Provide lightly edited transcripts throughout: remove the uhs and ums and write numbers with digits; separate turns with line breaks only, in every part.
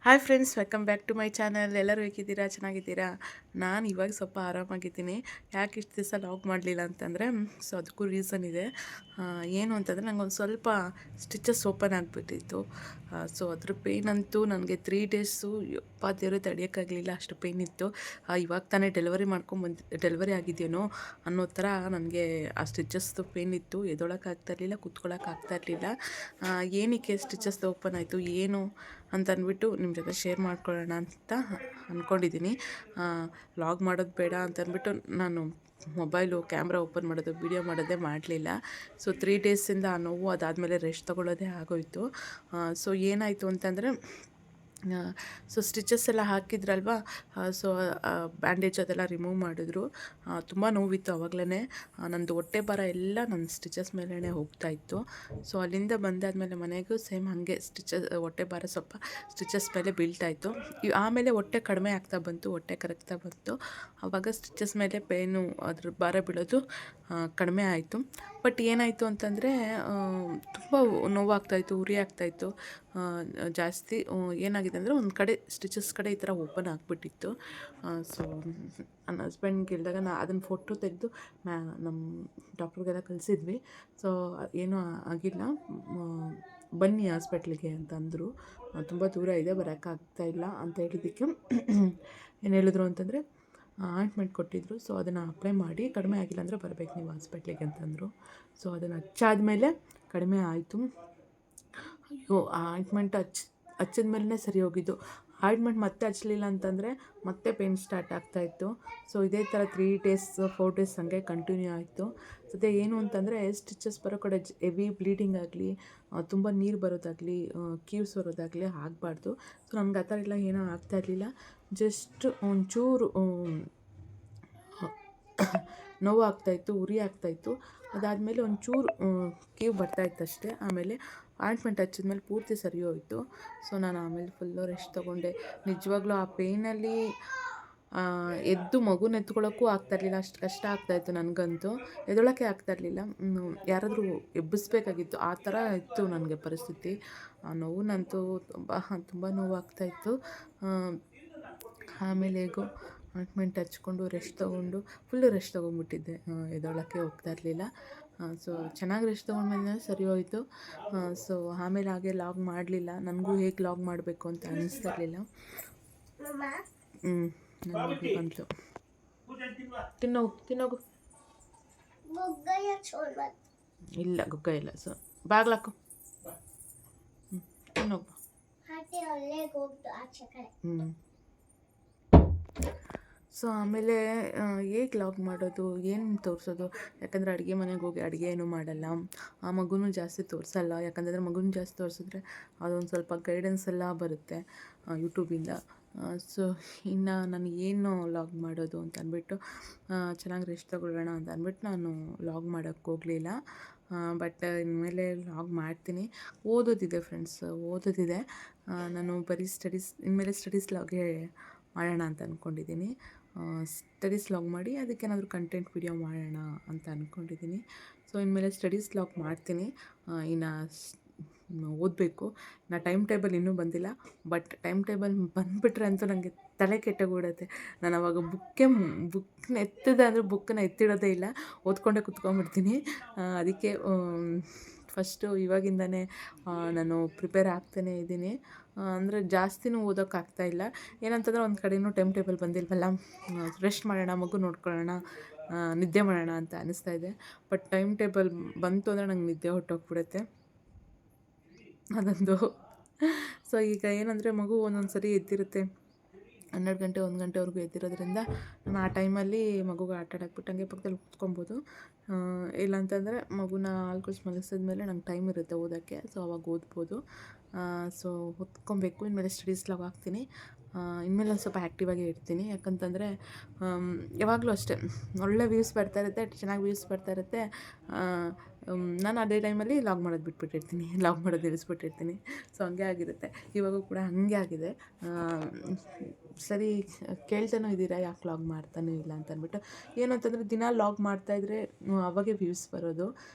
Hi friends, welcome back to my channel. ಎಲ್ಲರೂ ಹೇಗಿದ್ದೀರಾ? ಚೆನ್ನಾಗಿದ್ದೀರಾ? ನಾನು ಇವಾಗ ಸ್ವಲ್ಪ ಆರಾಮಾಗಿದ್ದೀನಿ. ಯಾಕೆ ಇಷ್ಟು ದಿವಸ ಲಾಗ್ ಮಾಡಲಿಲ್ಲ ಅಂತಂದರೆ, ಸೊ ಅದಕ್ಕೂ ರೀಸನ್ ಇದೆ. ಏನು ಅಂತಂದರೆ ನನಗೊಂದು ಸ್ವಲ್ಪ ಸ್ಟಿಚಸ್ ಓಪನ್ ಆಗಿಬಿಟ್ಟಿತ್ತು. ಸೊ ಅದ್ರ ಪೇಯ್ನ್ ಅಂತೂ ನನಗೆ 3 ಡೇಸು ದೇವ್ರೆ ತಡೆಯೋಕ್ಕಾಗಲಿಲ್ಲ, ಅಷ್ಟು ಪೇಯ್ನ್ ಇತ್ತು. ಇವಾಗ ತಾನೇ ಡೆಲಿವರಿ ಆಗಿದೆಯೇನೋ ಅನ್ನೋ ಥರ ನನಗೆ ಆ ಸ್ಟಿಚಸ್ದು ಪೇಯ್ನ್ ಇತ್ತು. ಎದೊಳಕ್ಕಾಗ್ತಾಯಿರಲಿಲ್ಲ, ಕೂತ್ಕೊಳ್ಳೋಕ್ಕಾಗ್ತಾಯಿರಲಿಲ್ಲ. ಏನಕ್ಕೆ ಸ್ಟಿಚಸ್ ಓಪನ್ ಆಯಿತು ಏನು ಅಂತ ಅಂದ್ಬಿಟ್ಟು ನಿಮ್ಮ ಜೊತೆ ಶೇರ್ ಮಾಡ್ಕೊಳ್ಳೋಣ ಅಂತ ಅಂದ್ಕೊಂಡಿದ್ದೀನಿ. ಲಾಗ್ ಮಾಡೋದು ಬೇಡ ಅಂತ ಅಂದ್ಬಿಟ್ಟು ನಾನು ಮೊಬೈಲು ಕ್ಯಾಮ್ರಾ ಓಪನ್ ಮಾಡೋದು ವೀಡಿಯೋ ಮಾಡೋದೇ ಮಾಡಲಿಲ್ಲ. ಸೊ 3 ಡೇಸಿಂದ ಆ ನೋವು, ಅದಾದಮೇಲೆ ರೆಸ್ಟ್ ತೊಗೊಳ್ಳೋದೇ ಆಗೋಯಿತು. ಸೊ ಏನಾಯಿತು ಅಂತಂದರೆ, ಸೊ ಸ್ಟಿಚಸ್ ಎಲ್ಲ ಹಾಕಿದ್ರಲ್ವ, ಸೊ ಬ್ಯಾಂಡೇಜ್ ಅದೆಲ್ಲ ರಿಮೂವ್ ಮಾಡಿದ್ರು. ತುಂಬ ನೋವಿತ್ತು ಆವಾಗಲೇ. ನಂದು ಹೊಟ್ಟೆ ಭಾರ ಎಲ್ಲ ನನ್ನ ಸ್ಟಿಚಸ್ ಮೇಲೇ ಹೋಗ್ತಾಯಿತ್ತು. ಸೊ ಅಲ್ಲಿಂದ ಬಂದಾದಮೇಲೆ ಮನೆಗೂ ಸೇಮ್ ಹಾಗೆ ಹೊಟ್ಟೆ ಭಾರ ಸ್ವಲ್ಪ ಸ್ಟಿಚಸ್ ಮೇಲೆ ಬೀಳ್ತಾಯಿತ್ತು. ಆಮೇಲೆ ಹೊಟ್ಟೆ ಕಡಿಮೆ ಆಗ್ತಾ ಬಂತು, ಹೊಟ್ಟೆ ಕರಗ್ತಾ ಬಂತು. ಆವಾಗ ಸ್ಟಿಚಸ್ ಮೇಲೆ ಪೇನು, ಅದ್ರ ಭಾರ ಬೀಳೋದು ಕಡಿಮೆ ಆಯಿತು. ಬಟ್ ಏನಾಯಿತು ಅಂತಂದರೆ, ತುಂಬ ನೋವಾಗ್ತಾಯಿತ್ತು, ಉರಿ ಆಗ್ತಾಯಿತ್ತು ಜಾಸ್ತಿ. ಏನಾಗಿದೆ ಅಂದರೆ, ಒಂದು ಕಡೆ ಸ್ಟಿಚಸ್ ಕಡೆ ಈ ಥರ ಓಪನ್ ಆಗಿಬಿಟ್ಟಿತ್ತು. ಸೊ ನನ್ನ ಹಸ್ಬೆಂಡ್ಗೆ ಹೇಳಿದಾಗ ಅದನ್ನು ಫೋಟೋ ತೆಗೆದು ನಮ್ಮ ಡಾಕ್ಟ್ರಿಗೆಲ್ಲ ಕಳಿಸಿದ್ವಿ. ಸೊ ಏನೂ ಆಗಿಲ್ಲ, ಬನ್ನಿ ಹಾಸ್ಪಿಟ್ಲಿಗೆ ಅಂತ ಅಂದರು. ತುಂಬ ದೂರ ಇದೆ, ಬರೋಕ್ಕಾಗ್ತಾಯಿಲ್ಲ ಅಂತ ಹೇಳಿದ್ದಕ್ಕೆ ಏನು ಹೇಳಿದ್ರು ಅಂತಂದರೆ, ಆಯಿಂಟ್ಮೆಂಟ್ ಕೊಟ್ಟಿದ್ದರು. ಸೊ ಅದನ್ನು ಅಪ್ಲೈ ಮಾಡಿ, ಕಡಿಮೆ ಆಗಿಲ್ಲ ಅಂದರೆ ಬರಬೇಕು ನೀವು ಹಾಸ್ಪಿಟ್ಲಿಗೆ ಅಂತಂದರು. ಸೊ ಅದನ್ನು ಹಚ್ಚಾದ್ಮೇಲೆ ಕಡಿಮೆ ಆಯಿತು. ಅಯ್ಯೋ, ಆ ಆಯಿಂಟ್ಮೆಂಟ್ ಹಚ್ಚಿದ ಮೇಲೇ ಸರಿ ಹೋಗಿದ್ದು. ಆಯಿಂಟ್ಮೆಂಟ್ ಮತ್ತೆ ಹಚ್ಚಲಿಲ್ಲ ಅಂತಂದರೆ ಮತ್ತೆ ಪೇಯ್ನ್ ಸ್ಟಾರ್ಟ್ ಆಗ್ತಾಯಿತ್ತು. ಸೊ ಇದೇ ಥರ 3 ಡೇಸ್ 4 ಡೇಸ್ ಹಂಗೆ ಕಂಟಿನ್ಯೂ ಆಯಿತು. ಸದ್ಯ ಏನು ಅಂತಂದರೆ, ಸ್ಟಿಚಸ್ ಬರೋ ಕಡೆ ಹೆವಿ ಬ್ಲೀಡಿಂಗ್ ಆಗಲಿ, ತುಂಬ ನೀರು ಬರೋದಾಗಲಿ, ಕೀವ್ಸ್ ಬರೋದಾಗಲಿ ಆಗಬಾರ್ದು. ಸೊ ನನಗೆ ಆ ಥರ ಎಲ್ಲ ಏನೂ ಆಗ್ತಾಯಿರಲಿಲ್ಲ. ಜಸ್ಟ್ ಒಂಚೂರು ನೋವು ಆಗ್ತಾಯಿತ್ತು, ಉರಿ ಆಗ್ತಾಯಿತ್ತು. ಅದಾದಮೇಲೆ ಒಂಚೂರು ಕೀವು ಬರ್ತಾಯಿತ್ತು ಅಷ್ಟೇ. ಆಮೇಲೆ ಆಯಿಂಟ್ಮೆಂಟ್ ಹಚ್ಚಿದ್ಮೇಲೆ ಪೂರ್ತಿ ಸರಿ ಹೋಯಿತು. ಸೊ ನಾನು ಆಮೇಲೆ ಫುಲ್ಲು ರೆಸ್ಟ್ ತೊಗೊಂಡೆ. ನಿಜವಾಗ್ಲೂ ಆ ಪೇಯ್ನಲ್ಲಿ ಎದ್ದು ಮಗುನ ಎತ್ಕೊಳ್ಳೋಕ್ಕೂ ಆಗ್ತಾಯಿರಲಿಲ್ಲ, ಅಷ್ಟು ಕಷ್ಟ ಆಗ್ತಾಯಿತ್ತು ನನಗಂತೂ. ಎದ್ದೊಳಕ್ಕೆ ಆಗ್ತಾಯಿರಲಿಲ್ಲ, ಯಾರಾದರೂ ಎಬ್ಬಿಸ್ಬೇಕಾಗಿತ್ತು, ಆ ಥರ ಇತ್ತು ನನಗೆ ಪರಿಸ್ಥಿತಿ. ಆ ನೋವಿನಂತೂ ತುಂಬ ನೋವಾಗ್ತಾಯಿತ್ತು. ಆಮೇಲೆ ಹೇಗೋ ಆಯಿಂಟ್ಮೆಂಟ್ ಹಚ್ಕೊಂಡು ರೆಸ್ಟ್ ತೊಗೊಂಡು ಫುಲ್ಲು ರೆಸ್ಟ್ ತೊಗೊಂಡ್ಬಿಟ್ಟಿದ್ದೆ, ಎದ್ದೊಳಕ್ಕೆ ಹೋಗ್ತಾ ಇರಲಿಲ್ಲ. ಸೊ ಚೆನ್ನಾಗಿ ರೆಸ್ಟ್ ತೊಗೊಂಡ್ಮೇಲೆ ಸರಿ ಹೋಯಿತು. ಸೊ ಆಮೇಲೆ ಹಾಗೆ ಲಾಗ್ ಮಾಡಲಿಲ್ಲ, ನನಗೂ ಹೇಗೆ ಲಾಗ್ ಮಾಡಬೇಕು ಅಂತ ಅನ್ನಿಸ್ತಾ ಇರಲಿಲ್ಲ. ನನಗೆ ಬಂತು, ತಿನ್ನೋಗು. ಇಲ್ಲ, ಗುಗ್ಗ ಇಲ್ಲ. ಸೊ ಬಾಗ್ಲಾಕು, ತಿನ್ನೋಗು. ಸೊ ಆಮೇಲೆ ಹೇಗೆ ಲಾಗ್ ಮಾಡೋದು, ಏನು ತೋರಿಸೋದು, ಯಾಕಂದರೆ ಅಡುಗೆ ಮನೆಗೆ ಹೋಗಿ ಅಡುಗೆ ಏನೂ ಮಾಡಲ್ಲ, ಆ ಮಗುನೂ ಜಾಸ್ತಿ ತೋರಿಸಲ್ಲ. ಯಾಕಂದರೆ ಮಗುನ ಜಾಸ್ತಿ ತೋರಿಸಿದ್ರೆ ಅದೊಂದು ಸ್ವಲ್ಪ ಗೈಡೆನ್ಸ್ ಎಲ್ಲ ಬರುತ್ತೆ ಯೂಟ್ಯೂಬಿಂದ. ಸೊ ಇನ್ನು ನಾನು ಏನು ಲಾಗ್ ಮಾಡೋದು ಅಂತ ಅಂದ್ಬಿಟ್ಟು, ಚೆನ್ನಾಗಿ ರೆಸ್ಟ್ ತಗೊಳ್ಳೋಣ ಅಂತ ಅಂದ್ಬಿಟ್ಟು ನಾನು ಲಾಗ್ ಮಾಡೋಕ್ಕೆ ಹೋಗಲಿಲ್ಲ. ಬಟ್ ಇನ್ಮೇಲೆ ಲಾಗ್ ಮಾಡ್ತೀನಿ. ಓದೋದಿದೆ ಫ್ರೆಂಡ್ಸ್, ಓದೋದಿದೆ. ನಾನು ಬರೀ ಇನ್ಮೇಲೆ ಸ್ಟಡೀಸ್ ಲಾಗೇ ಮಾಡೋಣ ಅಂತ ಅಂದ್ಕೊಂಡಿದ್ದೀನಿ. ಸ್ಟಡೀಸ್ ಲಾಗ್ ಮಾಡಿ ಅದಕ್ಕೇನಾದರೂ ಕಂಟೆಂಟ್ ವಿಡಿಯೋ ಮಾಡೋಣ ಅಂತ ಅಂದ್ಕೊಂಡಿದ್ದೀನಿ. ಸೊ ಇನ್ಮೇಲೆ ಸ್ಟಡೀಸ್ ಲಾಗ್ ಮಾಡ್ತೀನಿ. ಇನ್ನು ಓದಬೇಕು. ಟೈಮ್ ಟೇಬಲ್ ಇನ್ನೂ ಬಂದಿಲ್ಲ, ಬಟ್ ಟೈಮ್ ಟೇಬಲ್ ಬಂದುಬಿಟ್ರೆ ಅಂತೂ ನನಗೆ ತಲೆ ಕೆಟ್ಟೋಗ್ಬಿಡುತ್ತೆ. ನಾನು ಆವಾಗ ಬುಕ್ನ ಎತ್ತಿದೆ ಅಂದರೆ ಬುಕ್ಕನ್ನ ಎತ್ತಿಡೋದೇ ಇಲ್ಲ, ಓದ್ಕೊಂಡೇ ಕುತ್ಕೊಂಡ್ಬಿಡ್ತೀನಿ. ಅದಕ್ಕೆ ಫಸ್ಟು ಇವಾಗಿಂದನೇ ನಾನು ಪ್ರಿಪೇರ್ ಆಗ್ತಾನೇ ಇದ್ದೀನಿ. ಅಂದರೆ ಜಾಸ್ತಿನೂ ಓದೋಕ್ಕಾಗ್ತಾಯಿಲ್ಲ. ಏನಂತಂದರೆ, ಒಂದು ಕಡೆಯೂ ಟೈಮ್ ಟೇಬಲ್ ಬಂದಿಲ್ವಲ್ಲ, ರೆಸ್ಟ್ ಮಾಡೋಣ, ಮಗು ನೋಡ್ಕೊಳ್ಳೋಣ, ನಿದ್ದೆ ಮಾಡೋಣ ಅಂತ ಅನ್ನಿಸ್ತಾ ಇದೆ. ಬಟ್ ಟೈಮ್ ಟೇಬಲ್ ಬಂತು ಅಂದರೆ ನಂಗೆ ನಿದ್ದೆ ಹೊರಟೋಗ್ಬಿಡುತ್ತೆ, ಅದೊಂದು. ಸೊ ಈಗ ಏನಂದರೆ, ಮಗು ಒಂದೊಂದು ಸರಿ ಎದ್ದಿರುತ್ತೆ 12 ಗಂಟೆ 1 ಗಂಟೆವರೆಗೂ ಎದ್ದಿರೋದ್ರಿಂದ ನಾನು ಆ ಟೈಮಲ್ಲಿ ಮಗುಗೆ ಆಟ ಆಡಾಕ್ಬಿಟ್ಟು ಹಂಗೆ ಪಕ್ಕದಲ್ಲಿ ಕೂತ್ಕೊಬೋದು. ಇಲ್ಲಾಂತಂದರೆ ಮಗುನ ಹಾಲು ಕುಡಿಸಿ ಮಲಗಿಸಿದ್ಮೇಲೆ ನಂಗೆ ಟೈಮ್ ಇರುತ್ತೆ ಓದೋಕ್ಕೆ, ಸೊ ಅವಾಗ ಓದ್ಬೋದು. ಸೊ ಓದ್ಕೊಬೇಕು. ಇನ್ಮೇಲೆ ಸ್ಟಡೀಸ್ ಲಾಗ್ ಹಾಕ್ತೀನಿ. ಇನ್ಮೇಲೆ ಒಂದು ಸ್ವಲ್ಪ ಆ್ಯಕ್ಟಿವಾಗೇ ಇರ್ತೀನಿ. ಯಾಕಂತಂದರೆ ಯಾವಾಗಲೂ ಅಷ್ಟೇ, ಒಳ್ಳೆ ವ್ಯೂಸ್ ಬರ್ತಾಯಿರುತ್ತೆ, ಚೆನ್ನಾಗಿ ವ್ಯೂಸ್ ಬರ್ತಾಯಿರುತ್ತೆ. ನಾನು ಅದೇ ಟೈಮಲ್ಲಿ ಲಾಗ್ ಮಾಡೋದು ಬಿಟ್ಬಿಟ್ಟಿರ್ತೀನಿ, ಲಾಗ್ ಮಾಡೋದು ನಿಲ್ಲಿಸ್ಬಿಟ್ಟಿರ್ತೀನಿ. ಸೊ ಹಂಗೆ ಆಗಿರುತ್ತೆ. ಇವಾಗೂ ಕೂಡ ಹಾಗೆ ಆಗಿದೆ. ಸರಿ, ಕೇಳ್ತಾನೂ ಇದ್ದೀರಾ ಯಾಕೆ ಲಾಗ್ ಮಾಡ್ತಾನೂ ಇಲ್ಲ ಅಂತ ಅಂದ್ಬಿಟ್ಟು. ಏನು ಅಂತಂದರೆ, ದಿನ ಲಾಗ್ ಮಾಡ್ತಾಯಿದ್ರೆ ಅವಾಗೆ ವ್ಯೂಸ್ ಬರೋದು.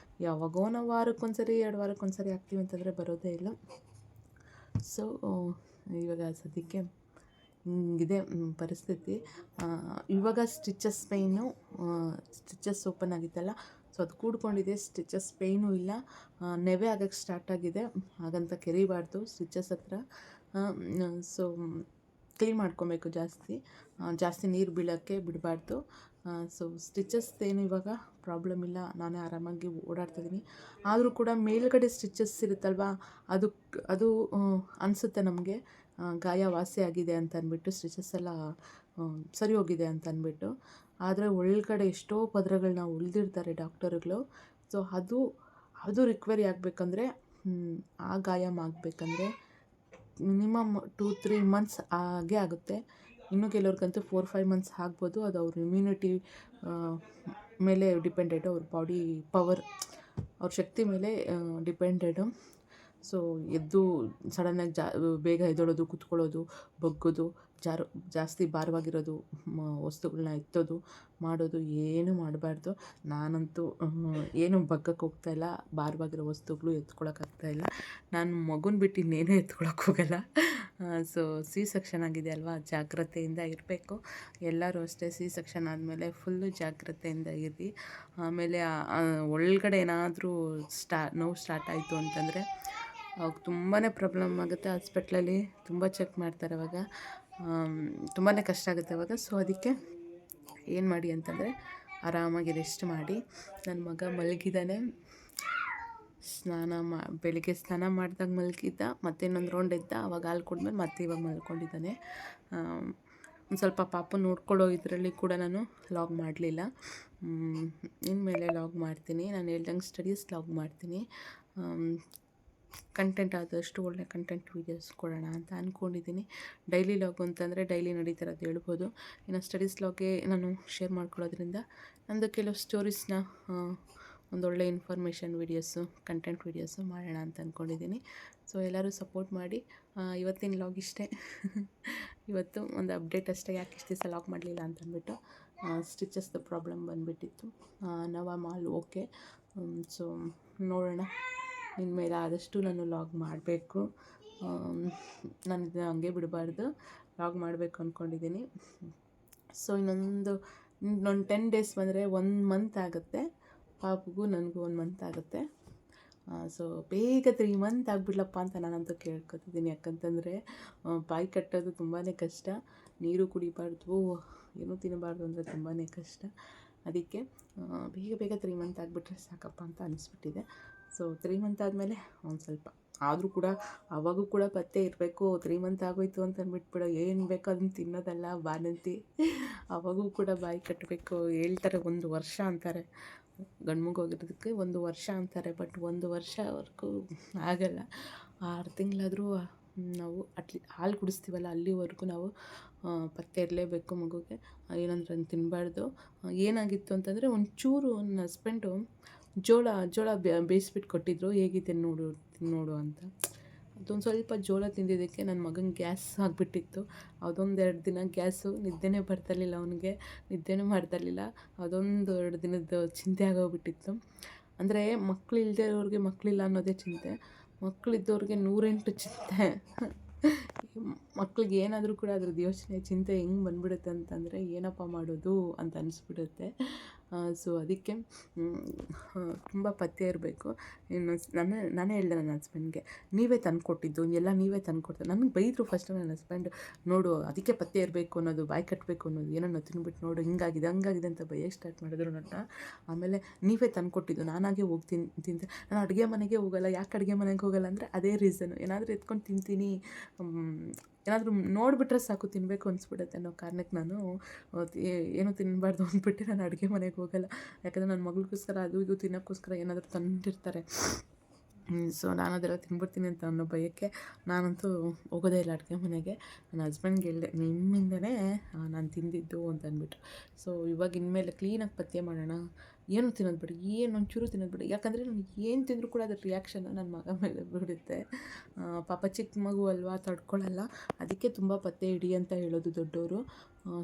ಯಾವಾಗೋ ನಾವು ವಾರಕ್ಕೊಂದ್ಸರಿ 2 ವಾರಕ್ಕೊಂದ್ಸರಿ ಹಾಕ್ತೀವಿ ಅಂತಂದರೆ ಬರೋದೇ ಇಲ್ಲ. ಸೊ ಇವಾಗ ಸದ್ಯಕ್ಕೆ ಹಿಂಗಿದೆ ಪರಿಸ್ಥಿತಿ. ಇವಾಗ ಸ್ಟಿಚಸ್ ಓಪನ್ ಆಗಿತ್ತಲ್ಲ, ಸೊ ಅದು ಕೂಡ್ಕೊಂಡಿದೆ. ಸ್ಟಿಚಸ್ ಪೇಯ್ನೂ ಇಲ್ಲ, ನೆವೆ ಆಗೋಕ್ಕೆ ಸ್ಟಾರ್ಟ್ ಆಗಿದೆ. ಹಾಗಂತ ಕೆರಿಬಾರ್ದು ಸ್ಟಿಚಸ್ ಹತ್ರ. ಸೊ ಕ್ಲೀನ್ ಮಾಡ್ಕೊಬೇಕು, ಜಾಸ್ತಿ ನೀರು ಬೀಳೋಕ್ಕೆ ಬಿಡಬಾರ್ದು. ಸೊ ಸ್ಟಿಚಸ್ದೇನು ಇವಾಗ ಪ್ರಾಬ್ಲಮ್ ಇಲ್ಲ, ನಾನೇ ಆರಾಮಾಗಿ ಓಡಾಡ್ತಾಯಿದ್ದೀನಿ. ಆದರೂ ಕೂಡ ಮೇಲ್ಗಡೆ ಸ್ಟಿಚಸ್ ಇರುತ್ತಲ್ವ, ಅದು ಅನಿಸುತ್ತೆ ನಮಗೆ ಗಾಯ ವಾಸಿ ಆಗಿದೆ ಅಂತ ಅಂದ್ಬಿಟ್ಟು, ಸ್ಟಿಚಸ್ ಎಲ್ಲ ಸರಿ ಹೋಗಿದೆ ಅಂತ ಅಂದ್ಬಿಟ್ಟು. ಆದರೆ ಒಳಗಡೆ ಎಷ್ಟೋ ಪದರಗಳನ್ನ ಉಳಿದಿರ್ತಾರೆ ಡಾಕ್ಟರುಗಳು. ಸೊ ಅದು ರಿಕವರಿ ಆಗಬೇಕಂದ್ರೆ, ಆ ಗಾಯ ಆಗಬೇಕಂದ್ರೆ ಮಿನಿಮಮ್ 2-3 ಮಂತ್ಸ್ ಆಗೇ ಆಗುತ್ತೆ. ಇನ್ನೂ ಕೆಲವ್ರಿಗಂತೂ 4-5 ಮಂತ್ಸ್ ಆಗ್ಬೋದು. ಅದು ಅವ್ರ ಇಮ್ಯುನಿಟಿ ಮೇಲೆ ಡಿಪೆಂಡೆಡು, ಅವ್ರ ಬಾಡಿ ಪವರ್, ಅವ್ರ ಶಕ್ತಿ ಮೇಲೆ ಡಿಪೆಂಡೆಡು. ಸೊ ಸಡನ್ನಾಗಿ ಬೇಗ ಎದ್ದೇಳೋದು, ಕೂತ್ಕೊಳ್ಳೋದು, ಬಗ್ಗೋದು, ಜಾಸ್ತಿ ಭಾರವಾಗಿರೋದು ವಸ್ತುಗಳನ್ನ ಎತ್ತೋದು ಮಾಡೋದು ಏನೂ ಮಾಡಬಾರ್ದು. ನಾನಂತೂ ಏನು ಬಗ್ಗಕ್ಕೆ ಹೋಗ್ತಾಯಿಲ್ಲ, ಭಾರವಾಗಿರೋ ವಸ್ತುಗಳು ಎತ್ಕೊಳಕ್ಕಾಗ್ತಾಯಿಲ್ಲ. ನಾನು ಮಗುನ ಬಿಟ್ಟು ಇನ್ನೇನೂ ಎತ್ಕೊಳಕ್ಕೆ ಹೋಗಲ್ಲ. ಸೊ ಸೆಕ್ಷನ್ ಆಗಿದೆ ಅಲ್ವಾ, ಜಾಗ್ರತೆಯಿಂದ ಇರಬೇಕು. ಎಲ್ಲರೂ ಅಷ್ಟೇ, ಸೆಕ್ಷನ್ ಆದಮೇಲೆ ಫುಲ್ಲು ಜಾಗ್ರತೆಯಿಂದ ಇರಿ. ಆಮೇಲೆ ಒಳಗಡೆ ಏನಾದರೂ ನೋವು ಸ್ಟಾರ್ಟ್ ಆಯಿತು ಅಂತಂದರೆ ಅವಾಗ ತುಂಬಾ ಪ್ರಾಬ್ಲಮ್ ಆಗುತ್ತೆ. ಹಾಸ್ಪಿಟ್ಲಲ್ಲಿ ತುಂಬ ಚೆಕ್ ಮಾಡ್ತಾರೆ, ಅವಾಗ ತುಂಬಾ ಕಷ್ಟ ಆಗುತ್ತೆ ಅವಾಗ. ಸೊ ಅದಕ್ಕೆ ಏನು ಮಾಡಿ ಅಂತಂದರೆ ಆರಾಮಾಗಿ ರೆಸ್ಟ್ ಮಾಡಿ. ನನ್ನ ಮಗ ಮಲಗಿದ್ದಾನೆ, ಬೆಳಿಗ್ಗೆ ಸ್ನಾನ ಮಾಡಿದಾಗ ಮಲಗಿದ್ದ, ಮತ್ತೆ ಇನ್ನೊಂದು ರೌಂಡ್ ಎದ್ದ, ಅವಾಗ ಹಾಲು ಕುಡಿದ್ಮೇಲೆ ಮತ್ತೆ ಇವಾಗ ಮಲ್ಕೊಂಡಿದ್ದಾನೆ. ಒಂದು ಸ್ವಲ್ಪ ಪಾಪ ನೋಡ್ಕೊಳ್ಳೋ ಇದರಲ್ಲಿ ಕೂಡ ನಾನು ಲಾಗ್ ಮಾಡಲಿಲ್ಲ. ಇನ್ಮೇಲೆ ಲಾಗ್ ಮಾಡ್ತೀನಿ, ನಾನು ಹೇಳ್ದಂಗೆ ಸ್ಟಡೀಸ್ ಲಾಗ್ ಮಾಡ್ತೀನಿ. ಕಂಟೆಂಟ್ ಆದಷ್ಟು ಒಳ್ಳೆ ಕಂಟೆಂಟ್ ವೀಡಿಯೋಸ್ ಕೊಡೋಣ ಅಂತ ಅಂದ್ಕೊಂಡಿದ್ದೀನಿ. ಡೈಲಿ ಲಾಗ್ ಅಂತಂದರೆ ಡೈಲಿ ನಡೀತಿರೋದು ಹೇಳ್ಬೋದು. ಇನ್ನು ಸ್ಟಡೀಸ್ ಲಾಗ್ಗೆ ನಾನು ಶೇರ್ ಮಾಡ್ಕೊಳ್ಳೋದ್ರಿಂದ ನಂದು ಕೆಲವು ಸ್ಟೋರೀಸ್ನ ಒಂದೊಳ್ಳೆ ಇನ್ಫಾರ್ಮೇಷನ್ ವೀಡಿಯೋಸು, ಕಂಟೆಂಟ್ ವೀಡಿಯೋಸು ಮಾಡೋಣ ಅಂತ ಅಂದ್ಕೊಂಡಿದ್ದೀನಿ. ಸೊ ಎಲ್ಲರೂ ಸಪೋರ್ಟ್ ಮಾಡಿ. ಇವತ್ತಿನ ಲಾಗ್ ಇಷ್ಟೇ. ಇವತ್ತು ಒಂದು ಅಪ್ಡೇಟ್ ಅಷ್ಟೇ, ಯಾಕೆ ಇಷ್ಟು ದಿವಸ ಲಾಗ್ ಮಾಡಲಿಲ್ಲ ಅಂತಂದ್ಬಿಟ್ಟು. ಸ್ಟಿಚಸ್ದು ಪ್ರಾಬ್ಲಮ್ ಬಂದುಬಿಟ್ಟಿತ್ತು. All okay. ಸೊ ನೋಡೋಣ, ಇನ್ಮೇಲೆ ಆದಷ್ಟು ನಾನು ಲಾಗ್ ಮಾಡಬೇಕು. ನಾನು ಇದನ್ನ ಹಂಗೆ ಬಿಡಬಾರ್ದು, ಲಾಗ್ ಮಾಡಬೇಕು ಅಂದ್ಕೊಂಡಿದ್ದೀನಿ. ಸೊ ಇನ್ನೊಂದು 10 ಡೇಸ್ ಬಂದರೆ 1 ಮಂತ್ ಆಗುತ್ತೆ. ಪಾಪಗೂ ನನಗೂ 1 ಮಂತ್ ಆಗುತ್ತೆ. ಸೊ ಬೇಗ 3 ಮಂತ್ ಆಗಿಬಿಡ್ಲಪ್ಪ ಅಂತ ನಾನಂತೂ ಕೇಳ್ಕೊತಿದ್ದೀನಿ. ಯಾಕಂತಂದರೆ ಬಾಯಿ ಕಟ್ಟೋದು ತುಂಬಾ ಕಷ್ಟ, ನೀರು ಕುಡಿಬಾರ್ದು, ಏನೂ ತಿನ್ನಬಾರ್ದು ಅಂದರೆ ತುಂಬಾ ಕಷ್ಟ. ಅದಕ್ಕೆ ಬೇಗ 3 ಮಂತ್ ಆಗಿಬಿಟ್ರೆ ಸಾಕಪ್ಪ ಅಂತ ಅನಿಸ್ಬಿಟ್ಟಿದೆ. ಸೊ 3 ಮಂತ್ ಆದಮೇಲೆ ಒಂದು ಸ್ವಲ್ಪ ಆದರೂ ಕೂಡ ಅವಾಗೂ ಕೂಡ ಪತ್ತೆ ಇರಬೇಕು. 3 ಮಂತ್ ಆಗೋಯ್ತು ಅಂತ ಅಂದ್ಬಿಟ್ಬಿಡೋ, ಏನು ಬೇಕೋ ಅದನ್ನು ತಿನ್ನೋದಲ್ಲ ಬಾಣಂತಿ. ಅವಾಗೂ ಕೂಡ ಬಾಯಿ ಕಟ್ಟಬೇಕು. ಹೇಳ್ತಾರೆ 1 ವರ್ಷ ಅಂತಾರೆ, ಗಂಡು ಮಗು ಹೋಗಿರೋದಕ್ಕೆ 1 ವರ್ಷ ಅಂತಾರೆ. ಬಟ್ 1 ವರ್ಷವರೆಗೂ ಆಗಲ್ಲ. 6 ತಿಂಗಳಾದರೂ ನಾವು ಹಾಲು ಕುಡಿಸ್ತೀವಲ್ಲ, ಅಲ್ಲಿವರೆಗೂ ನಾವು ಪತ್ತೆ ಇರಲೇಬೇಕು ಮಗುಗೆ. ಏನಂದ್ರೆ ತಿನ್ನಬಾರ್ದು. ಏನಾಗಿತ್ತು ಅಂತಂದರೆ ಒಂಚೂರು ನನ್ನ ಹಸ್ಬೆಂಡು ಜೋಳ ಬೇಯಿಸ್ಬಿಟ್ಟು ಕೊಟ್ಟಿದ್ರು, ಹೇಗಿದೆ ನೋಡು ಅಂತ. ಅದೊಂದು ಸ್ವಲ್ಪ ಜೋಳ ತಿಂದಿದ್ದಕ್ಕೆ ನನ್ನ ಮಗನಿಗೆ ಗ್ಯಾಸ್ ಆಗಿಬಿಟ್ಟಿತ್ತು. ಅದೊಂದು 2 ದಿನ ಗ್ಯಾಸು, ನಿದ್ದೆನೇ ಬರ್ತಿರ್ಲಿಲ್ಲ, ಅವನಿಗೆ ನಿದ್ದೆನೂ ಮಾಡ್ತಿರ್ಲಿಲ್ಲ. ಅದೊಂದು 2 ದಿನದ ಚಿಂತೆ ಆಗೋಗ್ಬಿಟ್ಟಿತ್ತು. ಅಂದರೆ ಮಕ್ಕಳು ಇಲ್ಲದೆ ಇರೋರಿಗೆ ಮಕ್ಕಳಿಲ್ಲ ಅನ್ನೋದೇ ಚಿಂತೆ, ಮಕ್ಕಳಿದ್ದವ್ರಿಗೆ 108 ಚಿಂತೆ. ಮಕ್ಳಿಗೆ ಏನಾದರೂ ಕೂಡ ಅದ್ರದ್ದು ಯೋಚನೆ, ಚಿಂತೆ ಹೆಂಗೆ ಬಂದ್ಬಿಡುತ್ತೆ ಅಂತಂದರೆ ಏನಪ್ಪ ಮಾಡೋದು ಅಂತ ಅನಿಸ್ಬಿಡುತ್ತೆ. ಸೊ ಅದಕ್ಕೆ ತುಂಬ ಪಥ್ಯ ಇರಬೇಕು. ಇನ್ನು ನಾನೇ ಹೇಳಿದೆ ನನ್ನ ಹಸ್ಬೆಂಡ್ಗೆ, ನೀವೇ ತಂದುಕೊಟ್ಟಿದ್ದು ಎಲ್ಲ ನೀವೇ ತಂದುಕೊಡ್ತಾರೆ. ನನಗೆ ಬೈದರು ಫಸ್ಟ್ ನನ್ನ ಹಸ್ಬೆಂಡ್, ನೋಡು ಅದಕ್ಕೆ ಪಥ್ಯ ಇರಬೇಕು ಅನ್ನೋದು, ಬಾಯಿ ಕಟ್ಟಬೇಕು ಅನ್ನೋದು, ಏನೋ ತಿನ್ಬಿಟ್ಟು ನೋಡು ಹಿಂಗಾಗಿದೆ ಹಂಗಾಗಿದೆ ಅಂತ ಬೈಯೋಕ್ಕೆ ಸ್ಟಾರ್ಟ್ ಮಾಡಿದ್ರು ನನ್ನ. ಆಮೇಲೆ ನೀವೇ ತಂದುಕೊಟ್ಟಿದ್ದು, ನಾನಾಗೆ ಹೋಗಿ ತಿಂತೆ, ನಾನು ಅಡುಗೆ ಮನೆಗೆ ಹೋಗಲ್ಲ. ಯಾಕೆ ಅಡುಗೆ ಮನೆಗೆ ಹೋಗಲ್ಲ ಅಂದರೆ ಅದೇ ರೀಸನು, ಏನಾದರೂ ಎತ್ಕೊಂಡು ತಿಂತೀನಿ, ಏನಾದರೂ ನೋಡಿಬಿಟ್ರೆ ಸಾಕು ತಿನ್ನಬೇಕು ಅನಿಸ್ಬಿಡುತ್ತೆ ಅನ್ನೋ ಕಾರಣಕ್ಕೆ ನಾನು ಏನೂ ತಿನ್ನಬಾರ್ದು ಅಂದ್ಬಿಟ್ಟು ನಾನು ಅಡುಗೆ ಮನೆಗೆ ಹೋಗಲ್ಲ. ಯಾಕಂದರೆ ನನ್ನ ಮಗಳಿಗೋಸ್ಕರ ಅದು ಇದು ತಿನ್ನೋಕ್ಕೋಸ್ಕರ ಏನಾದರೂ ತಂದಿರ್ತಾರೆ. ಸೊ ನಾನು ಅದೆಲ್ಲ ತಿನ್ಬಿಡ್ತೀನಿ ಅಂತ ಅನ್ನೋ ಭಯಕ್ಕೆ ನಾನಂತೂ ಹೋಗೋದೇ ಇಲ್ಲ ಅಡುಗೆ ಮನೆಗೆ. ನನ್ನ ಹಸ್ಬೆಂಡ್ಗೆ ಹೇಳಿದೆ, ನಿಮ್ಮಿಂದನೇ ನಾನು ತಿಂದಿದ್ದು ಅಂತ ಅಂದ್ಬಿಟ್ಟು. ಸೊ ಇವಾಗ ಇನ್ಮೇಲೆ ಕ್ಲೀನಾಗಿ ಪಥ್ಯ ಮಾಡೋಣ, ಏನು ತಿನ್ನೋದು ಬೇಡ, ಏನು ಒಂಚೂರು ತಿನ್ನೋದು ಬೇಡ. ಯಾಕಂದರೆ ನಾನು ಏನು ತಿಂದರೂ ಕೂಡ ಅದ್ರ ರಿಯಾಕ್ಷನ್ ನನ್ನ ಮಗ ಮೇಲೆ ಬಿಡುತ್ತೆ. ಪಾಪ ಚಿಕ್ಕ ಮಗು ಅಲ್ವಾ, ತಡ್ಕೊಳ್ಳಲ್ಲ. ಅದಕ್ಕೆ ತುಂಬ ಪಥ್ಯ ಹಿಡಿ ಅಂತ ಹೇಳೋದು ದೊಡ್ಡವರು.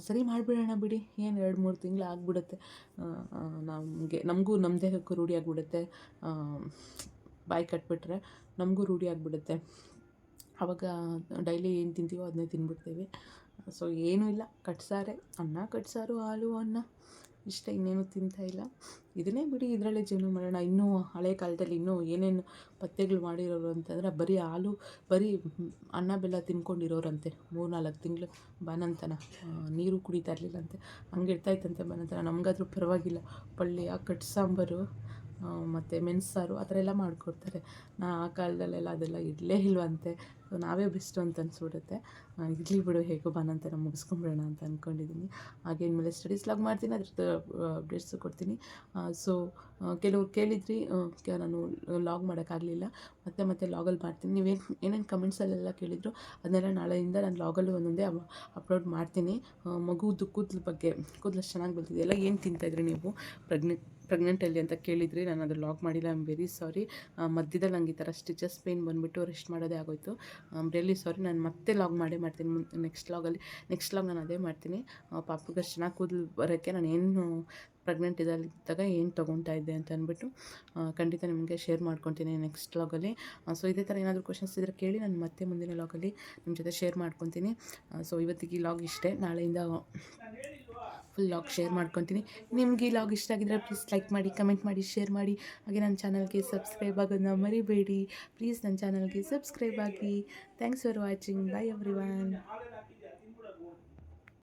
ಸರಿ ಮಾಡಿಬಿಡೋಣ ಬಿಡಿ, ಏನು 2-3 ತಿಂಗಳು ಆಗಿಬಿಡುತ್ತೆ. ನಮಗೂ ನಮ್ಮ ದೇಹಕ್ಕೂ ರೂಢಿ ಆಗಿಬಿಡುತ್ತೆ. ಬಾಯಿ ಕಟ್ಬಿಟ್ರೆ ನಮಗೂ ರೂಢಿ ಆಗಿಬಿಡುತ್ತೆ. ಆವಾಗ ಡೈಲಿ ಏನು ತಿಂತೀವೋ ಅದನ್ನೇ ತಿಂದ್ಬಿಡ್ತೀವಿ. ಸೊ ಏನೂ ಇಲ್ಲ, ಕಟ್ಸಾರೆ, ಅನ್ನ ಕಟ್ಸಾರು, ಹಾಲು, ಅನ್ನ ಇಷ್ಟೇ, ಇನ್ನೇನು ತಿಂತಾಯಿಲ್ಲ. ಇದನ್ನೇ ಬಿಡಿ, ಇದರಲ್ಲೇ ಜೀವನ ಮಾಡೋಣ. ಇನ್ನೂ ಹಳೆ ಕಾಲದಲ್ಲಿ ಇನ್ನೂ ಏನೇನು ಪಥ್ಯಗಳು ಮಾಡಿರೋರು ಅಂತಂದರೆ ಬರೀ ಹಾಲು, ಬರೀ ಅನ್ನ ಬೆಲ್ಲ ತಿನ್ಕೊಂಡಿರೋರಂತೆ 3-4 ತಿಂಗಳು ಬಾಣಂತನ, ನೀರು ಕುಡಿತಾ ಇರಲಿಲ್ಲಂತೆ. ಹಂಗೆ ಇರ್ತಾಯಿತ್ತಂತೆ ಬಾಣಂತನ. ನಮಗಾದ್ರೂ ಪರವಾಗಿಲ್ಲ, ಪಲ್ಯ, ಕಟ್ ಸಾಂಬಾರು ಮತ್ತು ಮೆಣಸಾರು ಆ ಥರ ಎಲ್ಲ ಮಾಡಿಕೊಡ್ತಾರೆ. ಆ ಕಾಲದಲ್ಲೆಲ್ಲ ಅದೆಲ್ಲ ಇರಲೇ ಇಲ್ವಂತೆ. ಸೊ ನಾವೇ ಬೆಸ್ಟು ಅಂತ ಅನಿಸ್ಬಿಡುತ್ತೆ. ಇರಲಿ ಬಿಡು, ಹೇಗೋ ಬಾಣಂತನ ಮುಗಿಸ್ಕೊಂಬಿಡೋಣ ಅಂತ ಅಂದ್ಕೊಂಡಿದ್ದೀನಿ. ಹಾಗೆ ಇನ್ಮೇಲೆ ಸ್ಟಡೀಸ್ ಲಾಗ್ ಮಾಡ್ತೀನಿ, ಅದ್ರದ್ದು ಅಪ್ಡೇಟ್ಸು ಕೊಡ್ತೀನಿ. ಸೊ ಕೆಲವ್ರು ಕೇಳಿದ್ರಿ, ನಾನು ಲಾಗ್ ಮಾಡೋಕ್ಕಾಗಲಿಲ್ಲ, ಮತ್ತೆ ಲಾಗಲ್ಲಿ ಮಾಡ್ತೀನಿ. ಏನೇನು ಕಮೆಂಟ್ಸಲ್ಲೆಲ್ಲ ಕೇಳಿದ್ರು ಅದನ್ನೆಲ್ಲ ನಾಳೆಯಿಂದ ನಾನು ಲಾಗಲ್ಲೂ ಒಂದೊಂದೇ ಅಪ್ಲೋಡ್ ಮಾಡ್ತೀನಿ. ಮಗುದು ಕೂದಲು ಬಗ್ಗೆ, ಕೂದಲು ಅಷ್ಟು ಚೆನ್ನಾಗಿ ಬೆಳೆದಿದೆಯಲ್ಲ, ಏನು ತಿಂತಾಯಿದ್ರಿ ನೀವು ಪ್ರೆಗ್ನೆಂಟಲ್ಲಿ ಅಂತ ಕೇಳಿದ್ರಿ. ನಾನು ಅದು ಲಾಗ್ ಮಾಡಿಲ್ಲ, ಐ ಆಮ್ ವೆರಿ ಸಾರಿ. ಮಧ್ಯದಲ್ಲಿ ನಂಗೆ ಈ ಥರ ಸ್ಟಿಚಸ್ ಪೇಯ್ನ್ ಬಂದುಬಿಟ್ಟು ರೆಸ್ಟ್ ಮಾಡೋದೇ ಆಗೋಯಿತು. I am really sorry. ನಾನು ಮತ್ತೆ ಲಾಗ್ ಮಾಡ್ತೀನಿ ನೆಕ್ಸ್ಟ್ ಲಾಗ್ ನಾನು ಅದೇ ಮಾಡ್ತೀನಿ. ಪಾಪುಗೆ ಅಷ್ಟು ಚೆನ್ನಾಗಿ ಕೂದಲು ಬರೋಕ್ಕೆ ನಾನು ಏನು ಪ್ರೆಗ್ನೆಂಟ್ ಇದ್ದಾಗ ಏನು ತೊಗೊತಾ ಇದ್ದೆ ಅಂತ ಅಂದ್ಬಿಟ್ಟು ಖಂಡಿತ ನಿಮಗೆ ಶೇರ್ ಮಾಡ್ಕೊತೀನಿ ನೆಕ್ಸ್ಟ್ ಲಾಗಲ್ಲಿ. ಸೊ ಇದೇ ಥರ ಏನಾದರೂ ಕ್ವಶನ್ಸ್ ಇದ್ದರೆ ಕೇಳಿ, ನಾನು ಮತ್ತೆ ಮುಂದಿನ ಲಾಗಲ್ಲಿ ನಿಮ್ಮ ಜೊತೆ ಶೇರ್ ಮಾಡ್ಕೊತೀನಿ. ಸೊ ಇವತ್ತಿಗೆ ಈ ಲಾಗ್ ಇಷ್ಟೇ, ನಾಳೆಯಿಂದ ಫುಲ್ ಲಾಗ್ ಶೇರ್ ಮಾಡ್ಕೊತೀನಿ. ನಿಮ್ಗೆ ಈ ಲಾಗ್ ಇಷ್ಟ ಆಗಿದ್ರೆ ಪ್ಲೀಸ್ ಲೈಕ್ ಮಾಡಿ, ಕಮೆಂಟ್ ಮಾಡಿ, ಶೇರ್ ಮಾಡಿ. ಹಾಗೆ ನನ್ನ ಚಾನಲ್ಗೆ ಸಬ್ಸ್ಕ್ರೈಬ್ ಆಗೋದನ್ನ ಮರಿಬೇಡಿ. ಪ್ಲೀಸ್ ನನ್ನ ಚಾನಲ್ಗೆ ಸಬ್ಸ್ಕ್ರೈಬ್ ಆಗಿ. Thanks for watching. Bye everyone.